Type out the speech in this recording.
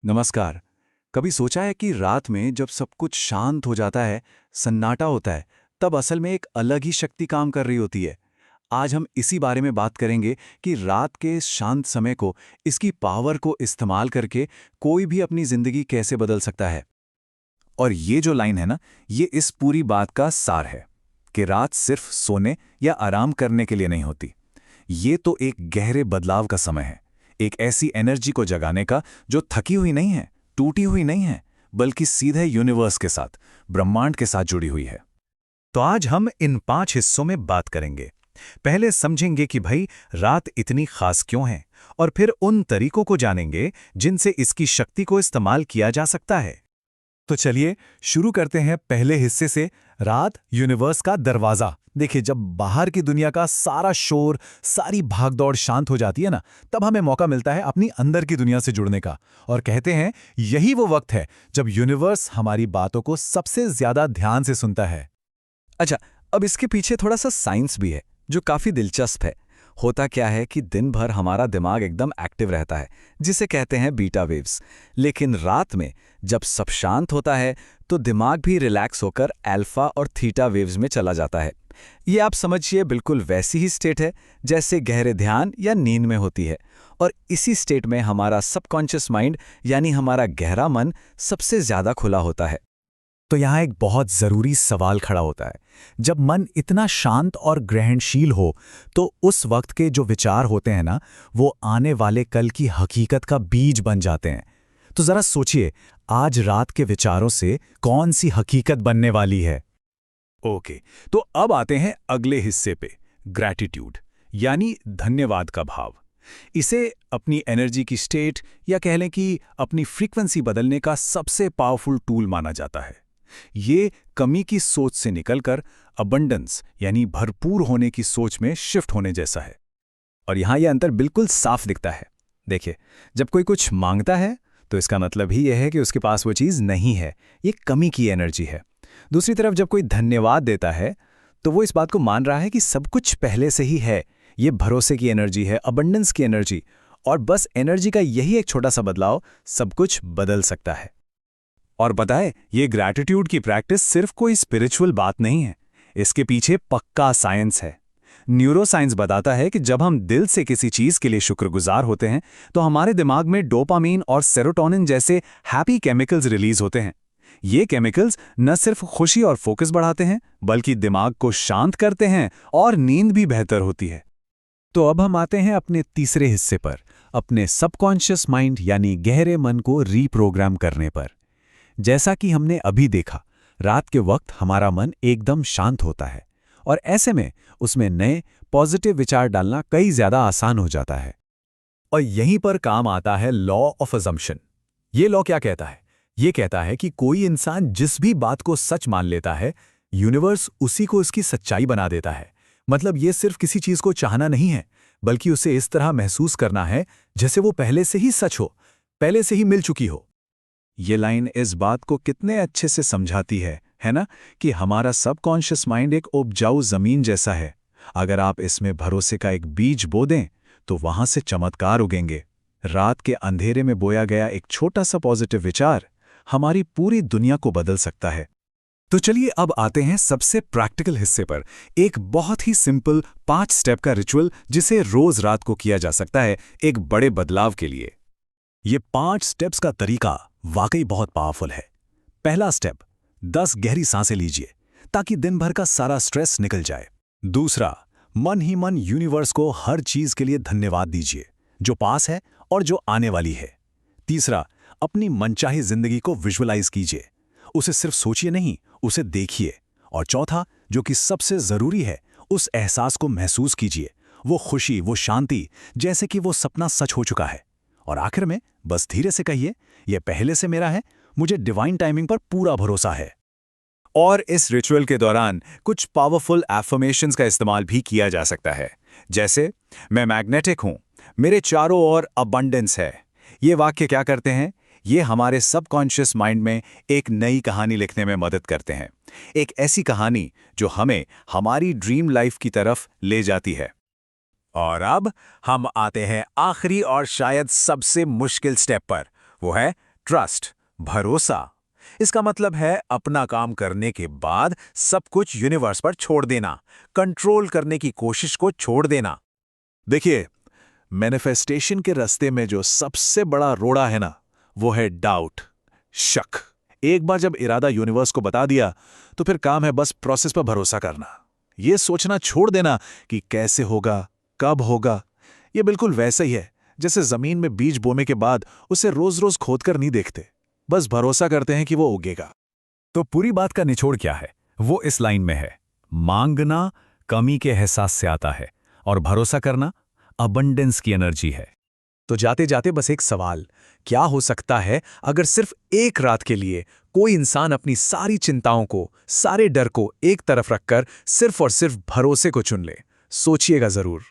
नमस्कार। कभी सोचा है कि रात में जब सब कुछ शांत हो जाता है, सन्नाटा होता है, तब असल में एक अलग ही शक्ति काम कर रही होती है। आज हम इसी बारे में बात करेंगे कि रात के इस शांत समय को, इसकी पावर को इस्तेमाल करके कोई भी अपनी जिंदगी कैसे बदल सकता है। और ये जो लाइन है ना, ये इस पूरी बात का सार है कि रात सिर्फ सोने या आराम करने के लिए नहीं होती। ये तो एक गहरे बदलाव का समय है, एक ऐसी एनर्जी को जगाने का जो थकी हुई नहीं है, टूटी हुई नहीं है, बल्कि सीधे यूनिवर्स के साथ, ब्रह्मांड के साथ जुड़ी हुई है। तो आज हम इन 5 हिस्सों में बात करेंगे। पहले समझेंगे कि भाई रात इतनी खास क्यों है, और फिर उन तरीकों को जानेंगे जिनसे इसकी शक्ति को इस्तेमाल किया जा सकता है। तो चलिए शुरू करते हैं पहले हिस्से से, रात यूनिवर्स का दरवाजा। देखिए, जब बाहर की दुनिया का सारा शोर, सारी भागदौड़ शांत हो जाती है ना, तब हमें मौका मिलता है अपनी अंदर की दुनिया से जुड़ने का। और कहते हैं यही वो वक्त है जब यूनिवर्स हमारी बातों को सबसे ज्यादा ध्यान से सुनता है। अच्छा, अब इसके पीछे थोड़ा सा साइंस भी है जो काफी दिलचस्प है। होता क्या है कि दिन भर हमारा दिमाग एकदम एक्टिव रहता है, जिसे कहते हैं बीटा वेव्स। लेकिन रात में जब सब शांत होता है तो दिमाग भी रिलैक्स होकर अल्फा और थीटा वेव्स में चला जाता है। ये आप समझिए बिल्कुल वैसी ही स्टेट है जैसे गहरे ध्यान या नींद में होती है। और इसी स्टेट में हमारा सबकॉन्शियस माइंड यानी हमारा गहरा मन सबसे ज्यादा खुला होता है। तो यहाँ एक बहुत जरूरी सवाल खड़ा होता है। जब मन इतना शांत और ग्रहणशील हो, तो उस वक्त के जो विचार होते हैं ना, वो आने वाले कल की हकीकत का बीज बन जाते हैं। तो जरा सोचिए, आज रात के विचारों से कौन सी हकीकत बनने वाली है। ओके, तो अब आते हैं अगले हिस्से पे, ग्रैटिट्यूड यानी धन्यवाद का भाव। इसे अपनी एनर्जी की स्टेट या कह लें कि अपनी फ्रीक्वेंसी बदलने का सबसे पावरफुल टूल माना जाता है। ये कमी की सोच से निकलकर अबंडेंस यानी भरपूर होने की सोच में शिफ्ट होने जैसा है। और यहाँ यह अंतर बिल्कुल साफ दिखता है। देखिए, जब कोई कुछ मांगता है तो इसका मतलब ही यह है कि उसके पास वो चीज़ नहीं है, ये कमी की एनर्जी है। दूसरी तरफ जब कोई धन्यवाद देता है तो वो इस बात को मान रहा है कि सब कुछ पहले से ही है। ये भरोसे की एनर्जी है, अबंडेंस की एनर्जी। और बस एनर्जी का यही एक छोटा सा बदलाव सब कुछ बदल सकता है। और बताए, ये ग्रैटिट्यूड की प्रैक्टिस सिर्फ कोई स्पिरिचुअल बात नहीं है, इसके पीछे पक्का साइंस है। न्यूरोसाइंस बताता है कि जब हम दिल से किसी चीज के लिए शुक्रगुजार होते हैं तो हमारे दिमाग में डोपामीन और सेरोटोनिन जैसे हैप्पी केमिकल्स रिलीज होते हैं। ये केमिकल्स न सिर्फ खुशी और फोकस बढ़ाते हैं, बल्कि दिमाग को शांत करते हैं और नींद भी बेहतर होती है। तो अब हम आते हैं अपने तीसरे हिस्से पर, अपने सबकॉन्शियस माइंड यानी गहरे मन को रीप्रोग्राम करने पर। जैसा कि हमने अभी देखा, रात के वक्त हमारा मन एकदम शांत होता है, और ऐसे में उसमें नए पॉजिटिव विचार डालना कई ज्यादा आसान हो जाता है। और यहीं पर काम आता है लॉ ऑफ अजम्पशन। ये लॉ क्या कहता है? ये कहता है कि कोई इंसान जिस भी बात को सच मान लेता है, यूनिवर्स उसी को उसकी सच्चाई बना देता है। मतलब ये सिर्फ किसी चीज को चाहना नहीं है, बल्कि उसे इस तरह महसूस करना है जैसे वो पहले से ही सच हो, पहले से ही मिल चुकी हो। ये लाइन इस बात को कितने अच्छे से समझाती है ना, कि हमारा सबकॉन्शियस माइंड एक उपजाऊ जमीन जैसा है। अगर आप इसमें भरोसे का एक बीज बो दें तो वहां से चमत्कार उगेंगे। रात के अंधेरे में बोया गया एक छोटा सा पॉजिटिव विचार हमारी पूरी दुनिया को बदल सकता है। तो चलिए अब आते हैं सबसे प्रैक्टिकल हिस्से पर, एक बहुत ही सिंपल 5 स्टेप का रिचुअल जिसे रोज रात को किया जा सकता है एक बड़े बदलाव के लिए। ये 5 स्टेप्स का तरीका वाकई बहुत पावरफुल है। पहला स्टेप, 10 गहरी सांसें लीजिए ताकि दिन भर का सारा स्ट्रेस निकल जाए। दूसरा, मन ही मन यूनिवर्स को हर चीज के लिए धन्यवाद दीजिए, जो पास है और जो आने वाली है। तीसरा, अपनी मनचाही जिंदगी को विजुअलाइज कीजिए, उसे सिर्फ सोचिए नहीं, उसे देखिए। और चौथा, जो कि सबसे जरूरी है, उस एहसास को महसूस कीजिए, वो खुशी, वो शांति, जैसे कि वो सपना सच हो चुका है। और आखिर में बस धीरे से कहिए, यह पहले से मेरा है, मुझे डिवाइन टाइमिंग पर पूरा भरोसा है। और इस रिचुअल के दौरान कुछ पावरफुल एफर्मेशंस का इस्तेमाल भी किया जा सकता है, जैसे मैं मैग्नेटिक हूं, मेरे चारों ओर अबंडेंस है। ये वाक्य क्या करते हैं? ये हमारे सबकॉन्शियस माइंड में एक नई कहानी लिखने में मदद करते हैं, एक ऐसी कहानी जो हमें हमारी ड्रीम लाइफ की तरफ ले जाती है। और अब हम आते हैं आखिरी और शायद सबसे मुश्किल स्टेप पर, वो है ट्रस्ट, भरोसा। इसका मतलब है अपना काम करने के बाद सब कुछ यूनिवर्स पर छोड़ देना, कंट्रोल करने की कोशिश को छोड़ देना। देखिए, मैनिफेस्टेशन के रास्ते में जो सबसे बड़ा रोड़ा है ना, वो है डाउट, शक। एक बार जब इरादा यूनिवर्स को बता दिया, तो फिर काम है बस प्रोसेस पर भरोसा करना। ये सोचना छोड़ देना कि कैसे होगा, कब होगा। ये बिल्कुल वैसा ही है जैसे जमीन में बीज बोने के बाद उसे रोज रोज खोदकर नहीं देखते, बस भरोसा करते हैं कि वो उगेगा। तो पूरी बात का निचोड़ क्या है? वो इस लाइन में है। मांगना कमी के एहसास से आता है और भरोसा करना अबंडेंस की एनर्जी है। तो जाते जाते बस एक सवाल, क्या हो सकता है अगर सिर्फ एक रात के लिए कोई इंसान अपनी सारी चिंताओं को, सारे डर को एक तरफ रखकर सिर्फ और सिर्फ भरोसे को चुन ले? सोचिएगा जरूर।